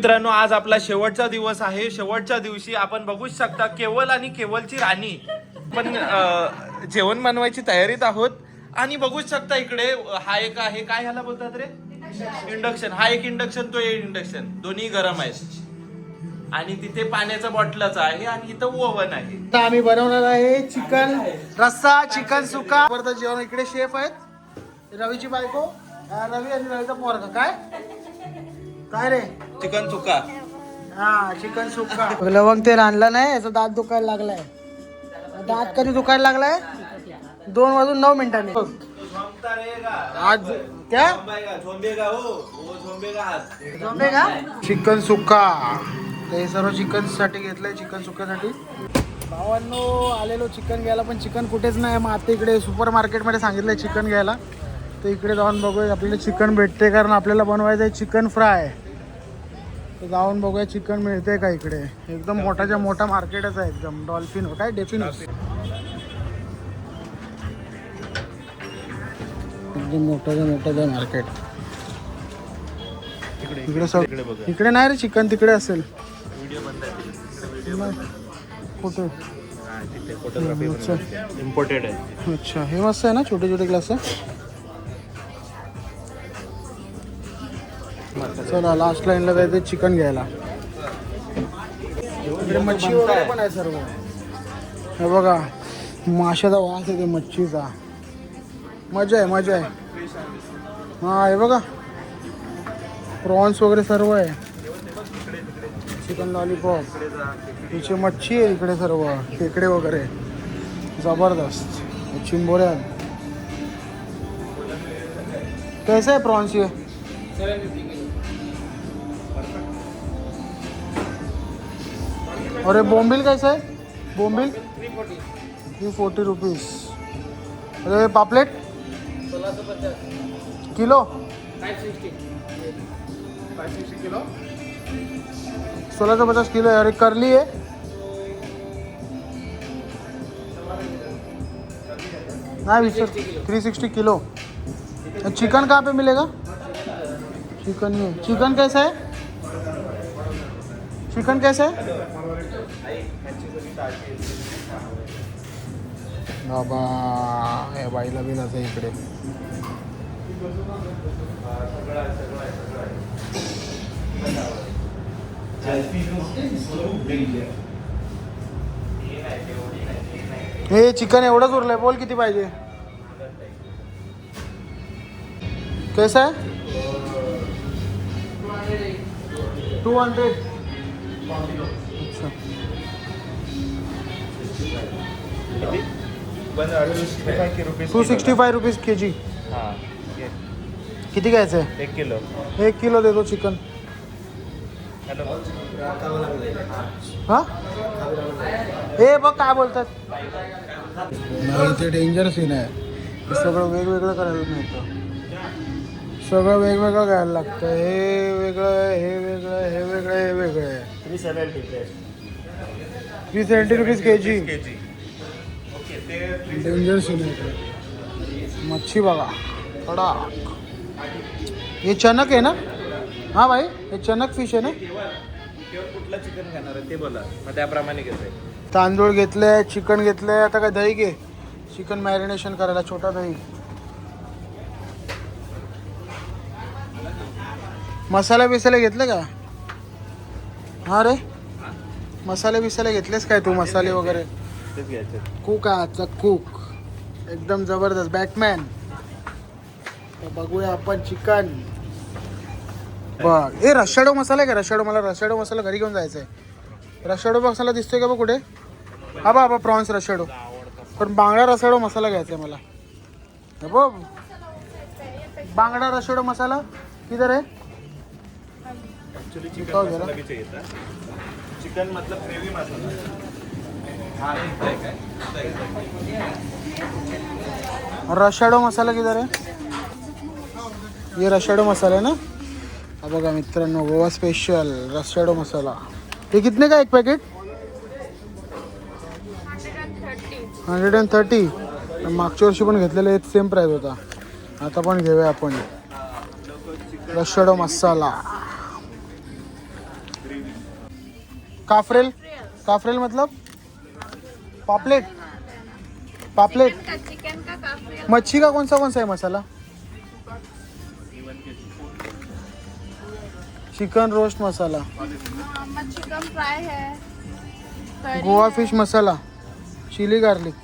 मित्रांनो, आज आपला शेवटचा दिवस आहे. शेवटच्या दिवशी आपण बघूच शकता केवल आणि केवलची राणी पण जेवण बनवायची तयारीत आहोत. आणि बघूच शकता इकडे हा एक आहे, काय ह्याला बोलतात रे, इंडक्शन. हा एक इंडक्शन, तो एक इंडक्शन, दोन्ही गरम आहेत. आणि तिथे पाण्याचा बॉटलच आहे आणि इथं ओव्हन आहे. आता आम्ही बनवणार आहे चिकन रस्सा, चिकन सुका. परत जेवण इकडे शेफ आहेत, रवीची बायको, रवी आणि रवीचा पोरगा. काय काय रे, चिकन सुका. हा चिकन सुका. लवंग तेल आणलं नाही, याचा दात दुखायला लागलाय. दात कधी दुखायला लागलाय? 2:09 आज क्या झोंबेगा चिकन सुका. हे सर्व चिकन साठी घेतलंय, चिकन सुक्यासाठी. भावांनो आलेलो चिकन घ्यायला, पण चिकन कुठेच नाही. मग आता इकडे सुपर मार्केटमध्ये सांगितलंय चिकन घ्यायला, तर इकडे जाऊन बघूया आपल्याला चिकन भेटते, कारण आपल्याला बनवायचं आहे चिकन फ्राय. तर जाऊन बघूया चिकन मिळते का इकडे. एकदम मोठाच्या मोठा मार्केटच आहे, एकदम डॉल्फिन काय डेफिनस, एकदम मोठाच्या मोठाचं मार्केट. इकडे नाही रे चिकन, तिकडे असेल. कुठे इम्पोर्टेड आहे. अच्छा, हे मस्त आहे ना, छोटे छोटे ग्लास आहे. चला लास्ट लाईनला जायचं चिकन घ्यायला. इकडे मच्छी वगैरे पण आहे सर्व. हे बघा, माशाचा वास येते मच्छीचा. मजा आहे, मजा आहे. हा हे बघा, प्रॉन्स वगैरे सर्व आहे. चिकन लॉलीपॉप, इथे मच्छी आहे इकडे सर्व, खेकडे वगैरे जबरदस्त. चिंबोऱ्या कैसा आहे प्रॉन्स ये? अरे बोम्बिल कैसा है? बोम्बिल 340 रुपीज़. अरे पापलेट किलो 560 किलो 1650 किलो है. अरे करली है, ना 360 किलो. चिकन कहाँ पे मिलेगा? चिकन ये, चिकन कैसा है? चिकन कैसा है बाबा? हे बाईला बिल असं इकडे. हे चिकन एवढंच उरलंय, बोल किती पाहिजे? कैसा है? 200. अच्छा, 265 रुपीज के जी. किती घ्यायचं आहे? 1 किलो. 1 किलो देतो चिकन. हा हे बघ काय बोलतात. नाही ते डेंजर सीन आहे. हे सगळं वेगवेगळं करायला मिळतं, सगळं वेगवेगळं घ्यायला लागतं. हे वेगळं, हे वेगळं, हे वेगळं, हे वेगळं आहे. 370 रुपीज के जी. डेंजर सीन आहे. मच्छी बघा कडक. हे चणक आहे ना? हा भाई, हे चणक फिश आहे ना? कुठला चिकन घेणार आहे ते बोला, मग त्याप्रमाणे घेतोय. तांदूळ घेतले, चिकन घेतलंय. आता काय दही घे, चिकन मॅरिनेशन करायला छोटा दही. मसाले बिसाले घेतले का? हा रे, मसाले बिसाले घेतलेस काय तू? मसाले वगैरे कुक आहे आजचा, कुक एकदम जबरदस्त बॅटमॅन. बघूया आपण चिकन. बघ, ए रशाडो मसाला आहे का? रशाडो, मला रशाडो मसाला घरी घेऊन जायचा आहे. रशाडो मसाला दिसतोय का बघ कुठे? हा बा प्रॉन्स रशाडो, पण बांगडा रशाडो मसाला घ्यायचा आहे मला. बघ, बांगडा रशाडो मसाला किधर आहे? चिकन मतलब ग्रेवी मसाला. रशाडो मसाला किधर आहे? ये रशाडो मसाला है ना. हा बघा मित्रांनो, गोवा स्पेशल रशाडो मसाला. हे कितने का एक पॅकेट? 130. मागच्या वर्षी पण घेतलेले, सेम प्राइस होता. आता पण घेऊया आपण रशाडो मसाला. काफ्रेल काफ्रेल मतलब पापलेट पापलेट चिकन का काफ्रियल मच्छी का कौन सा है मसाला चिकन रोस्ट मसाला चिकन फ्राई है करी गोवा है। फिश मसाला चिली गार्लिक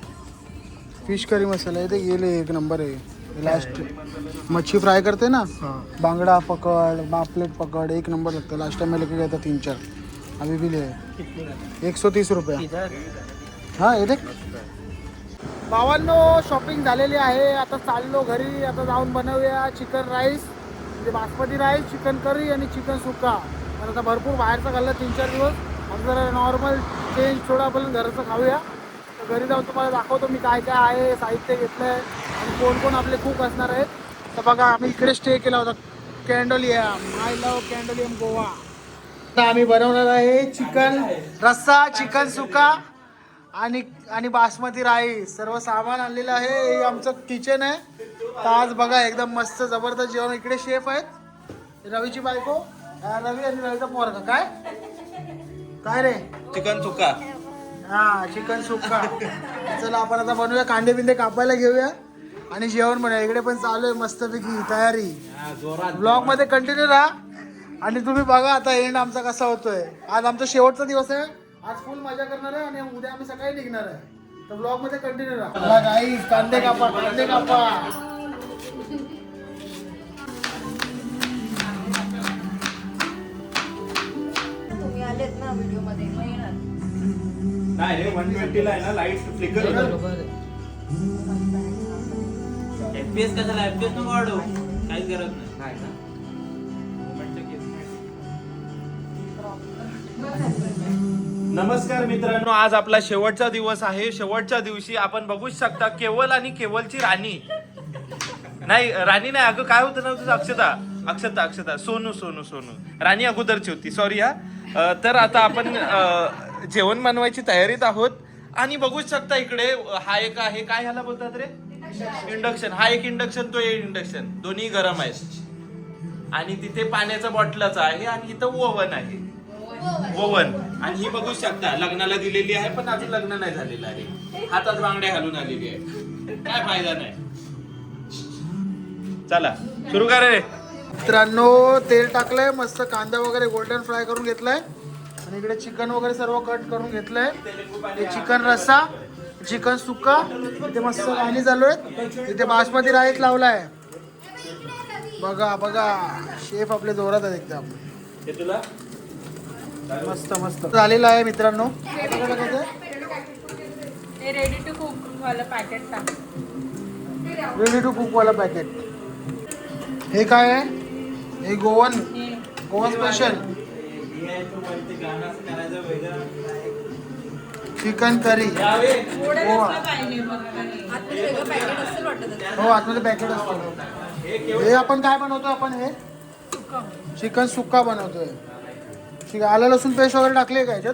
फिश करी मसाला ये देख ये ले एक नंबर है ये लास्ट मच्छी फ्राई करते हैं ना बांगड़ा पकड़ पापलेट पकड़ एक नंबर लगता है लास्ट टाइम मैं लेके गया था 3-4 अभी भी ले 130 रुपया हां ये देख भावांनो शॉपिंग झालेली आहे आता चाललो घरी आता जाऊन बनवूया चिकन राईस म्हणजे बासमती राईस चिकन करी आणि चिकन सुक्का पण आता भरपूर बाहेरचं खाल्लं 3-4 दिवस आता जरा नॉर्मल चेंज थोडं आपण घरचं खाऊया तर घरी जाऊन तुम्हाला दाखवतो मी काय काय आहे साहित्य घेतलं आहे आणि कोण कोण आपले कुक असणार आहेत तर बघा आम्ही इकडे स्टे केला होता कॅन्डोलियम आय लव्ह कॅन्डोलियम गोवा आता आम्ही बनवणार आहे चिकन रस्सा चिकन सुक्का आणि बासमती राईस सर्व सामान आणलेलं आहे हे आमचं किचन आहे तर आज बघा एकदम मस्त जबरदस्त जेवण इकडे शेफ आहेत रवीची बायको रवी आणि रवीचा पोरगा काय रे चिकन सुक्का हा चिकन सुक्का चला आपण आता बनवूया कांदे बिंदे कापायला घेऊया आणि जेवण बनवूया इकडे पण चालू आहे मस्तपैकी तयारी ब्लॉग मध्ये कंटिन्यू राहा आणि तुम्ही बघा आता एंड आमचा कसा होतोय आज आमचा शेवटचा दिवस आहे आज फुल मजा करणार आहे आणि उद्या आम्ही सकाळी निघणार आहे तर ब्लॉग मध्ये कंटिन्यू राहा गाईस कांदे कापा तुम्ही आलेत ना व्हिडिओ मध्ये मग येणार नाही रे 120 ला आहे ना लाईट फ्लिकर एफपीएस कशाला एफपीएस नको वाढू काहीच गरज नाही ना नमस्कार मित्रांनो आज आपला शेवटचा दिवस आहे शेवटच्या दिवशी आपण बघूच शकता केवल आणि केवलची राणी नाही अगं काय होतं ना तुझं अक्षता सोनू राणी अगोदरची होती सॉरी हा तर आता आपण जेवण बनवायची तयारीत आहोत आणि बघूच शकता इकडे हा एक आहे काय ह्याला बोलतात रे इंडक्शन हा एक इंडक्शन तो एक इंडक्शन दोन्ही गरम आहेत आणि तिथे पाण्याचा बॉटलाचा आहे आणि इथं ओव्हन आहे ओव्हन आणि ही बघू शकता लग्नाला दिलेली आहे पण अजून लग्न नाही झालेलं आहे हातात बांगड्या घालून आलेली आहे काय फायदा नाही चला सुरू करा रे मित्रांनो तेल टाकलंय मस्त कांदा वगैरे गोल्डन फ्राय करून घेतलाय आणि इकडे चिकन वगैरे सर्व कट करून घेतलंय हे चिकन रस्सा चिकन सुक्का इथे मस्त पाणी चालू आहे इथे बासमती राईस लावलाय बघा शेफ आपले जोरात आहेत एकदम हे तुला मस्त झालेलं आहे मित्रांनो रेडी टू कुक वाला पॅकेट टाक रेडी टू कुक वाला पॅकेट हे काय आहे हे Goan special chicken curry Goa हो आतमध्ये पॅकेट असतं हे आपण काय बनवतो आपण हे चिकन सुक्का बनवतोय ठीक आहे आलं लसूण पेस्ट वगैरे टाकली का याच्यात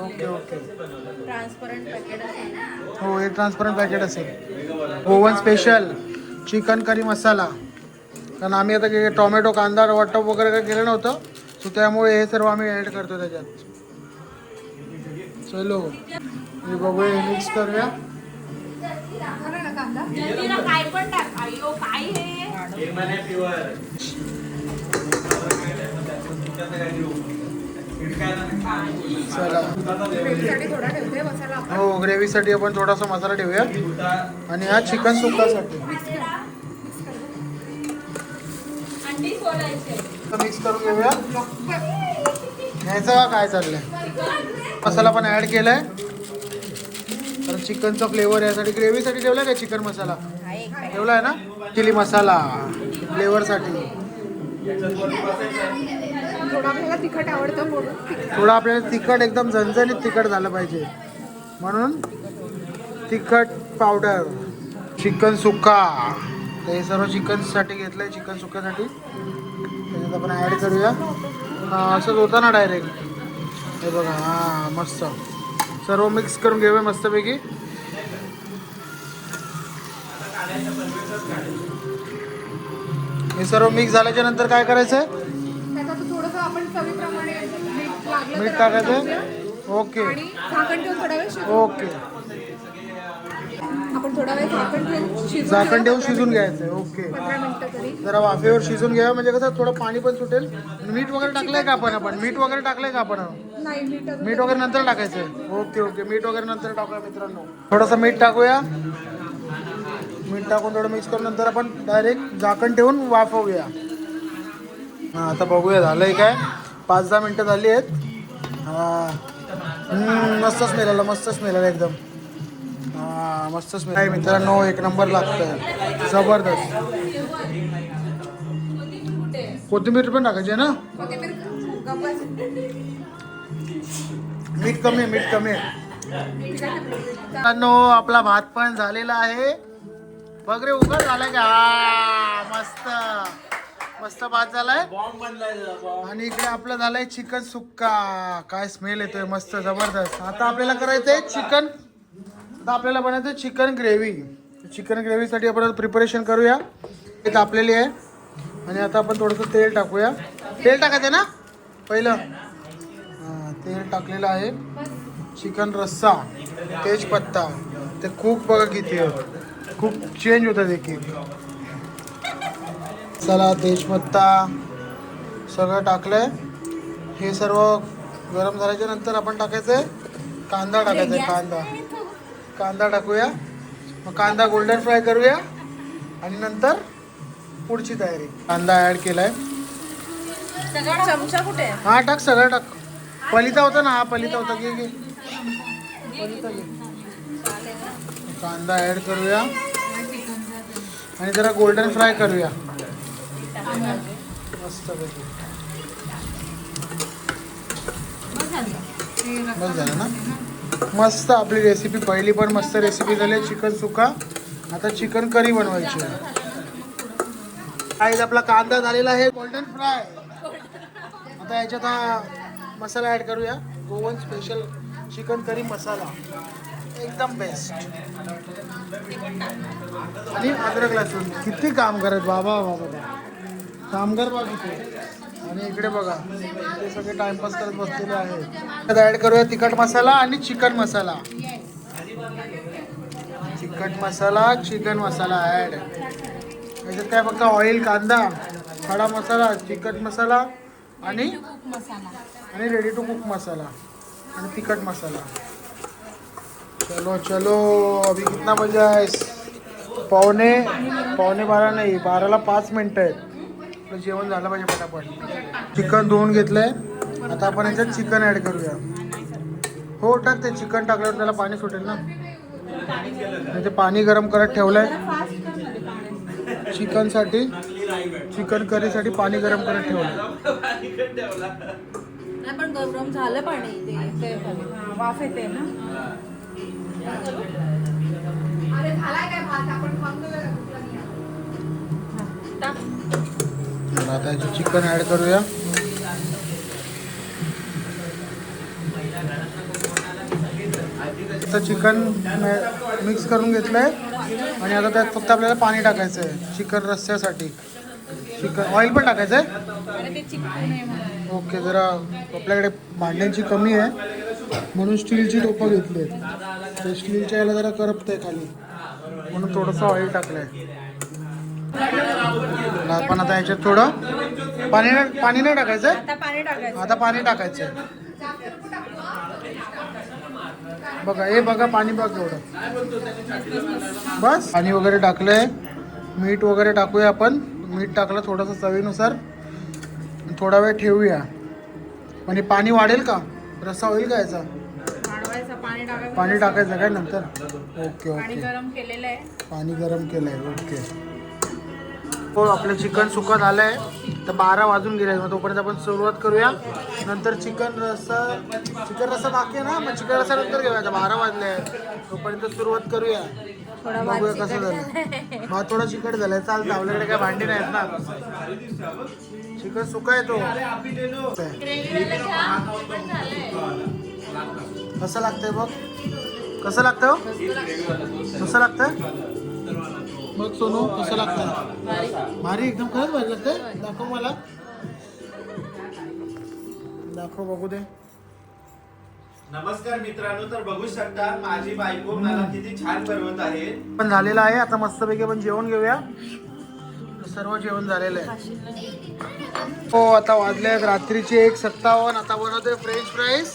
ओके ट्रान्सपरंट पॅकेट असेल हो हे ट्रान्सपरंट पॅकेट असेल ओव्हन स्पेशल चिकन करी मसाला कारण आम्ही आता टोमॅटो कांदा वाटप वगैरे काही केलं नव्हतं सो त्यामुळे हे सर्व आम्ही ॲड करतो त्याच्यात चलो हे बघूया मिक्स करूया काय पण टाक अयो काय हे चला हो ग्रेव्हीसाठी आपण थोडासा मसाला ठेवूया आणि हा चिकन सुक्कासाठी मिक्स करून घेऊया ह्याचं काय चाललंय मसाला पण ऍड केलाय तर चिकनचा फ्लेवर यासाठी ग्रेव्हीसाठी ठेवलाय का चिकन मसाला ठेवलाय ना चिली मसाला फ्लेवरसाठी थोडं आपल्याला तिखट एकदम झणझणीत तिखट झालं पाहिजे म्हणून तिखट पावडर चिकन सुक्का हे सर्व चिकनसाठी घेतलंय चिकन सुक्क्यासाठी त्याच्यात आपण ॲड करूया हां असंच होतं ना डायरेक्ट हे बघा हां मस्त सर्व मिक्स करून घेऊया मस्तपैकी हे सर्व मिक्स झाल्याच्या नंतर काय करायचं आहे थोडंसं आपण चवीप्रमाणे लागलं मीठ तर टाकायचं? आपण टाकूया. ओके आणि झाकण ठेवून थोडा वेळ शिजवून ओके आपण थोडा वेळ झाकण ठेवून शिजवून झाकण ठेवून 15 शिजून मिनिटं. घ्यायचं ओके 15 मिनिटं तरी जरा वाफेवर शिजून घ्या म्हणजे कसं थोडं पाणी पण सुटेल आणि मीठ वगैरे टाकलंय का आपण मीठ वगैरे टाकलंय का आपण नाही मीठ अजून मीठ वगैरे नंतर टाकायचं ओके ओके मीठ वगैरे नंतर टाकूया मित्रांनो थोडंसं मीठ टाकूया मीठ टाकून थोडं मिक्स करून नंतर आपण डायरेक्ट झाकण ठेवून वाफवूया हां आता बघूया झालंय काय 5-10 मिनटं झाली आहेत मस्त स्मेल आला मस्त स्मेल आला एकदम हां मस्त स्मेल आहे मित्रांनो एक नंबर लागतंय जबरदस्त कोथिंबीर पण टाकायची आहे ना कोथिंबीर गप्पच. मीठ कमी आहे मीठ कमी आहे मित्रांनो आपला भात पण झालेला आहे बघ रे उघड झालाय का मस्त मस्त भात झालाय बॉम्ब बनलाय बॉम्ब. आणि इकडे आपलं झालंय चिकन सुक्का काय स्मेल येतोय मस्त जबरदस्त आता आपल्याला करायचंय चिकन आता आपल्याला बनायचं चिकन ग्रेव्ही चिकन ग्रेव्हीसाठी आपण प्रिपरेशन करूया ते तापलेली आहे आणि आता आपण थोडंसं तेल टाकूया तेल टाकायचं ना पहिलं हां तेल टाकलेलं आहे चिकन रस्सा तेजपत्ता ते खूप बघा किती आहे खूप चेंज होतात एक एक चला तेजपत्ता सगळं टाकलंय हे सर्व गरम झाल्याच्या नंतर आपण टाकायचं आहे कांदा टाकायचा आहे कांदा कांदा टाकूया मग कांदा गोल्डन फ्राय करूया आणि नंतर पुढची तयारी कांदा ॲड केलाय सगळा चमचा कुठे आहे? हा टाक सगळं टाक पलिता होता ना हा पलिता होता घे घे पलिता घे कांदा ॲड करूया आणि जरा गोल्डन फ्राय करूया मस्त बस झालं ना मस्त आपली रेसिपी पहिली पण मस्त रेसिपी झाली चिकन सुका आता चिकन करी बनवायची आहे आपला कांदा झालेला आहे गोल्डन फ्राय आता याच्यात हा मसाला ॲड करूया गोवन स्पेशल चिकन करी मसाला एकदम बेस्ट आणि अद्रक लसूण किती काम करत बाबा बाबा कामगार बघा किती आणि इकडे बघा ते सगळे टाइमपास करत बसलेले आहेत ॲड करूया तिखट मसाला आणि चिकन मसाला चिकन मसाला ॲड याच्यात काय फक्त ऑइल कांदा खडा मसाला चिकन मसाला आणि रेडी टू कुक मसाला आणि तिखट मसाला चलो चलो अभी कितना बजा है पौने 12 नाही 12ला 5 मिनटं आहेत आपलं जेवण झालं पाहिजे पटापट चिकन धुवून घेतलंय आता आपण याच्यात चिकन ॲड करूया हो टाक ते चिकन टाकल्यावर त्याला पाणी सुटेल ना म्हणजे पाणी गरम करत ठेवलंय चिकनसाठी चिकन करीसाठी पाणी गरम करत ठेवलं नाही पण गरम झालं पाणी ते वाफ येते ना अरे झालाय काय भात आपण आता याचे चिकन ॲड करूया तर चिकन मिक्स करून घेतलंय आणि आता त्यात फक्त आपल्याला पाणी टाकायचं आहे चिकन रस्स्यासाठी चिकन ऑइल पण टाकायचं आहे ओके जरा आपल्याकडे भांड्यांची कमी आहे म्हणून स्टीलची टोपं घेतली आहेत ते स्टीलच्या याला जरा करपतंय खाली म्हणून थोडंसं ऑइल टाकलं आहे आपण आता याच्यात थोडं पाणी नाही टाकायचं आता पाणी टाकायचं बघा हे बघा पाणी बघ एवढं बस पाणी वगैरे टाकलंय मीठ वगैरे टाकूया आपण मीठ टाकलं थोडंसं चवीनुसार थोडा वेळ ठेवूया म्हणजे पाणी वाढेल का रस्सा होईल का याचा पाणी टाकायचं काय नंतर ओके ओके पाणी गरम केलं आहे ओके हो आपलं चिकन सुकत आलं आहे तर 12 वाजून गेले मग तोपर्यंत आपण सुरुवात करूया नंतर चिकन रस्सा बाकी आहे ना मग चिकन रस्सा नंतर घेऊया 12 वाजले आहे तोपर्यंत सुरुवात करूया बघूया कसं झालं भात थोडा चिकट झालाय चालतं आपल्याकडे काय भांडी नाहीत ना चिकन सुका आहे तो कसं लागतंय बघ कसं लागतं कसं लागतंय बघ सोनू कसं लागतं भारी एकदम खरंच भारी लागतंय दाखव मला दाखव बघू दे नमस्कार मित्रांनो, तर बघू शकता माझी बायको मला किती छान बनवत आहे. पण झालेलं आहे आता मस्तपैकी आपण जेवण घेऊया. सर्व जेवण झालेलं आहे. हो आता वाजले आहेत रात्रीचे 1:57. आता बनवतोय फ्रेंच फ्राईज.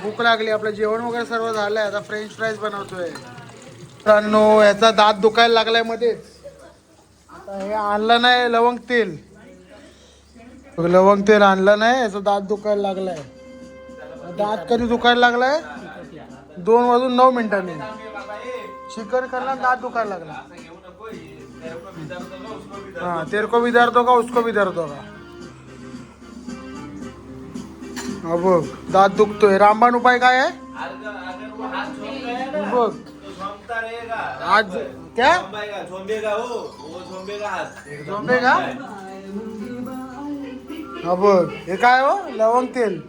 भूक लागली, आपलं जेवण वगैरे सर्व झालंय. आता फ्रेंच फ्राईज बनवतोय. मित्रांनो याचा दात दुखायला लागलाय मध्येच. आता हे आणलं नाही लवंग तेल. लवंग तेल आणलं नाही, याचा दात दुखायला लागलाय. दात कधी दुखायला लागलाय? 2:09 चिकन खाल्ला दात दुखायला लागला. हाँ तेरे को भी दर्द होगा उसको भी दर्द होगा. अब दात दुखतोय. रामबाण उपाय काय आहे? बघ आज क्या झोंबेगा. अब हे काय हो? लवंग तेल.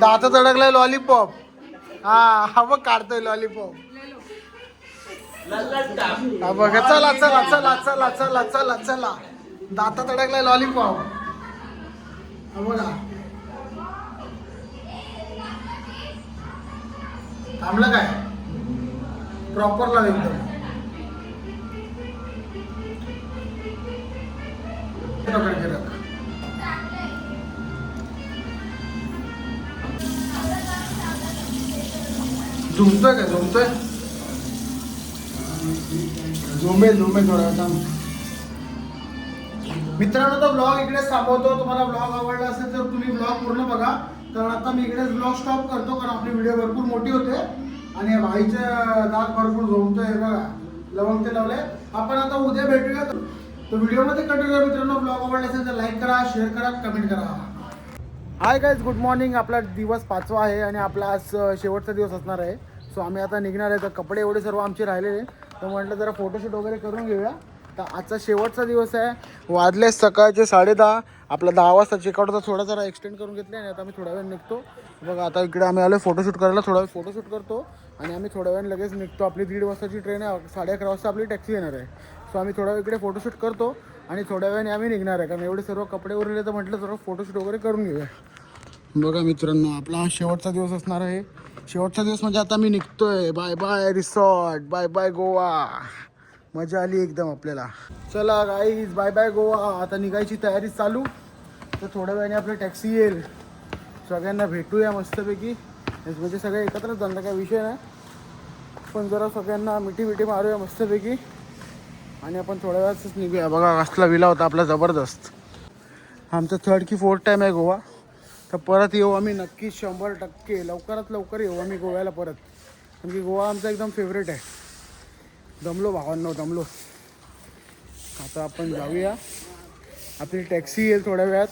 दातात अडकलाय लॉलीपॉप. हा बघ काढतोय लॉलीपॉप. हा बघ चला चला चला चला चला चला चला. दातात अडकलाय लॉलीपॉप. हा बघा थांबलं काय? प्रॉपर लाव एकदम. झुमतोय का? झुमतोय झुमेल थोडा थांब. मित्रांनो तो ब्लॉग इकडेच थांबवतो. तुम्हाला ब्लॉग आवडला असेल तर तुम्ही ब्लॉग पूर्ण बघा. कारण आता मी इकडेच ब्लॉग स्टॉप करतो, कारण आपली व्हिडिओ भरपूर मोठी होते आणि भाईचं दात भरपूर झोमतोय. बघा लवंग ते लावलंय. आपण आता उद्या भेटूया. तो व्हिडिओमध्ये कंटिन्यू करा. मित्रांनो ब्लॉग आवडला असेल तर लाईक करा, शेअर करा, कमेंट करा. Hi guys, good morning. आपला दिवस 5वा आहे आणि आपला आज शेवटचा दिवस असणार आहे. सो आम्ही आता निघणार आहे. तर कपडे एवढे सर्व आमचे राहिलेले, तर म्हटलं जरा फोटोशूट वगैरे करून घेऊया. तर आजचा शेवटचा दिवस आहे. वाजले सकाळचे 10:30. आपला 10 वाजता चेकआउट होता. थोडा जरा एक्सटेंड करून घेतले आणि आता आम्ही थोड्या वेळ निघतो. बघा आता इकडे आम्ही आलो फोटोशूट करायला. थोडा वेळ फोटोशूट करतो आणि आम्ही थोड्या वेळ लगेच निघतो. आपली 1:30 वाजताची ट्रेन आहे. 11:30 वाजता आपली टॅक्सी येणार आहे. सो आम्ही थोडा वेळ इकडे फोटोशूट करतो आणि थोड्या वेळाने आम्ही निघणार आहे. कारण एवढे सर्व कपडे उरले तर म्हटलं सर्व फोटोशूट वगैरे करून घेऊया. बघा मित्रांनो आपला हा शेवटचा दिवस असणार आहे. शेवटचा दिवस म्हणजे आता मी निघतोय. Bye bye resort, bye bye Goa. मजा आली एकदम आपल्याला. चला गाईज बाय बाय गोवा. आता निघायची तयारी चालू. तर थोड्या वेळाने आपली टॅक्सी येईल. सगळ्यांना भेटूया मस्तपैकी. म्हणजे सगळे एकत्रच जाणार, काही विषय नाही. पण जरा सगळ्यांना मिठी मारूया मस्तपैकी आणि आपण थोड्या वेळातच निघूया. बघा कसला विला होता आपला जबरदस्त. आमचा 3rd की 4th टाईम आहे गोवा. तर परत येऊ आम्ही नक्की 100%. लवकरात लवकर येऊ आम्ही गोव्याला परत. कारण की गोवा आमचा एकदम फेवरेट आहे. दमलो भावांनो दमलो. आता आपण जाऊया. आपली टॅक्सी येईल थोड्या वेळात.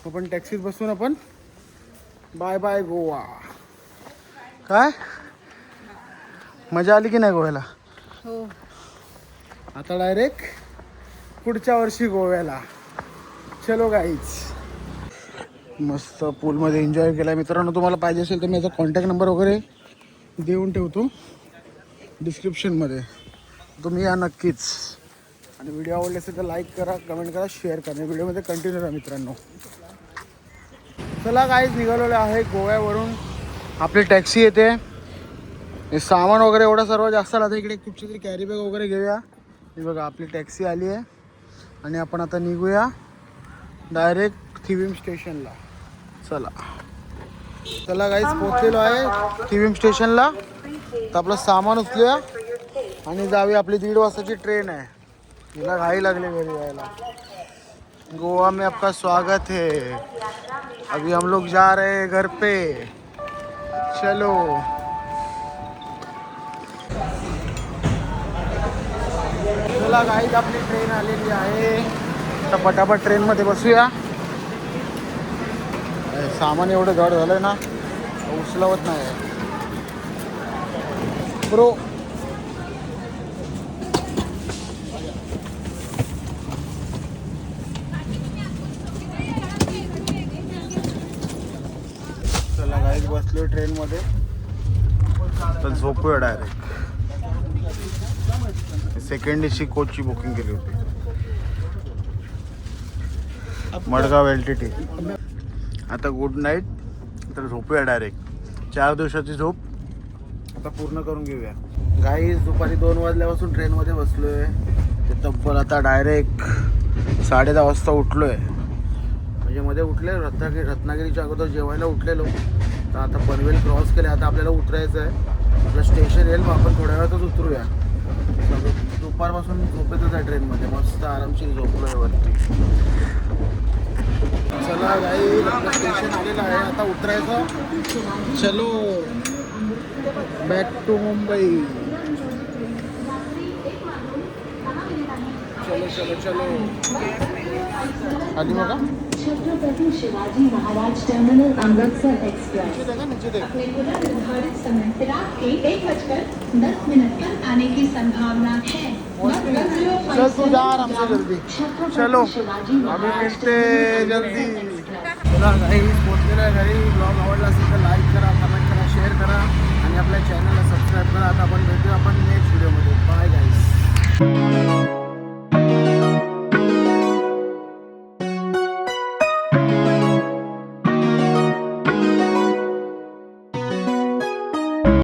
आपण टॅक्सीत बसून आपण बाय बाय गोवा. काय मजा आली की नाही गोव्याला? हो. आता डायरेक्ट पुढच्या वर्षी गोव्याला. चलो गाईज. मस्त पूलमध्ये एन्जॉय केला. मित्रांनो तुम्हाला पाहिजे असेल तर मी याचा कॉन्टॅक्ट नंबर वगैरे देऊन ठेवतो डिस्क्रिप्शनमध्ये. तुम्ही या नक्कीच. आणि व्हिडिओ आवडले असेल तर लाईक करा, कमेंट करा, शेअर करा. व्हिडिओमध्ये कंटिन्यू राहा मित्रांनो. चला गाईज निघालेलं आहे गोव्यावरून. आपली टॅक्सी येते. हे सामान वगैरे एवढं सर्व जास्त आलं. इकडे कुठची तरी कॅरी बॅग वगैरे घेऊया. हे बघा आपली टॅक्सी आली आहे आणि आपण आता निघूया डायरेक्ट थिविम स्टेशनला. चला चला गाईज पोहोचलेलो आहे थिविम स्टेशनला. तर आपलं सामान उचलूया आणि जाऊया. आपली 1:30 वाजताची ट्रेन आहे. हिला घाई लागली घरी जायला. गोवा में आपका स्वागत है. अभी हम लोग जा रहे हैं घर पे. चलो. चला गाईज आपली ट्रेन आलेली आहे. तर पटापट ट्रेनमध्ये बसूया. सामान एवढं जड झालंय ना उचलवत नाही ब्रो. चला गाईज बसलोय ट्रेनमध्ये. तर झोपूया डायरेक्ट. सेकंड एसी कोचची बुकिंग केली होती. मडगाव LTT. आता गुड नाईट. नंतर झोपूया डायरेक्ट. 4 दिवसाची झोप आता पूर्ण करून घेऊया. गाईस दुपारी 2 वाजल्यापासून ट्रेनमध्ये बसलो आहे. ते तब्बल आता डायरेक्ट 10:30 वाजता उठलो आहे. म्हणजे मध्ये उठले रत्नागिरीच्या अगोदर जेवायला उठलेलो. तर आता पनवेल क्रॉस केले. आता आपल्याला उतरायचं आहे. आपलं स्टेशन येईल, मग आपण थोड्या वेळातच उतरूया. दुपारपासून झोपेतच आहे ट्रेनमध्ये. मस्त आरामशीर झोपलो आहे वरती. चला गाई आपलं स्टेशन आलेलं आहे. आता उतरायचं. चलो बॅक टू मुंबई. चलो चलो चलो आली बघा. छत्रपति शिवाजी महाराज टर्मिनल अमृतसर एक्सप्रेस नीचे देखा, नीचे देख. अपने निर्धारित समय रात के 1:10 पर आने की संभावना है. चल तू जा आराम से जल्दी. चलो आम्ही मिळते जल्दी. चला घरी पोहोचलेलं आहे. घरी ब्लॉग आवडला असेल तर लाईक करा, कमेंट करा, शेअर करा.